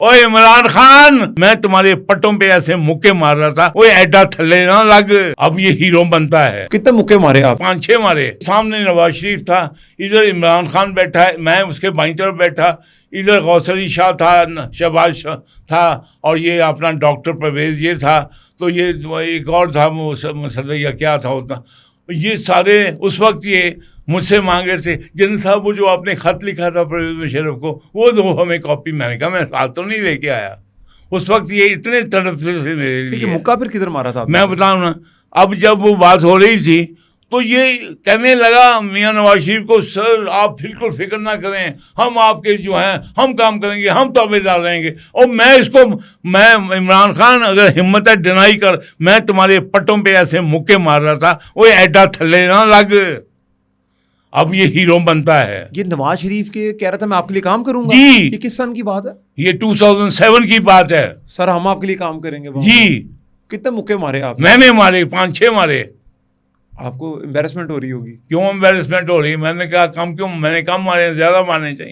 ओ इमरान खान, मैं तुम्हारे पट्टों पे ऐसे मुक्के मार रहा था, वो एडा थल्ले ना लग। अब ये हीरो बनता है। कितने मुक्के मारे आप? 5-6 मारे। सामने नवाज शरीफ था, इधर इमरान खान बैठा है, मैं उसके बाईं तरफ बैठा, इधर गौसर अली शाह था, शहबाज शाह था, और ये अपना डॉक्टर परवेज ये था, तो ये एक और था सदैया क्या था उतना। ये सारे उस वक्त ये मुझसे मांगे थे, जिन साहब वो जो आपने खत लिखा था परवेज मुशर्रफ को, वो दो हमें कॉपी। मैंने कहा मैं साथ तो नहीं लेके आया। उस वक्त ये इतने तड़पते थे मेरे लिए। मुक्का फिर किधर मारा था? मैं बताऊं ना, अब जब वो बात हो रही थी तो ये कहने लगा मियां नवाज शरीफ को, सर आप बिल्कुल फिक्र ना करें, हम आपके जो हैं हम काम करेंगे, हम ताबेदार रहेंगे। और मैं इमरान खान, अगर हिम्मत है डिनाई कर, मैं तुम्हारे पट्टों पे ऐसे मुक्के मार रहा था, वो एडा थल्ले ना लग। अब ये हीरो बनता है। ये नवाज शरीफ के कह रहा था मैं आपके लिए काम करूंगा जी। ये किस सन की बात है? ये 2007 की बात है। सर हम आपके लिए काम करेंगे वहाँ जी। पे। कितने मुक्के मारे आप? मैंने मारे 5-6 मारे। आपको एम्बेरसमेंट हो रही होगी? क्यों एम्बेरसमेंट हो रही? मैंने कहा कम क्यों, मैंने कम मारे, ज्यादा मारने चाहिए।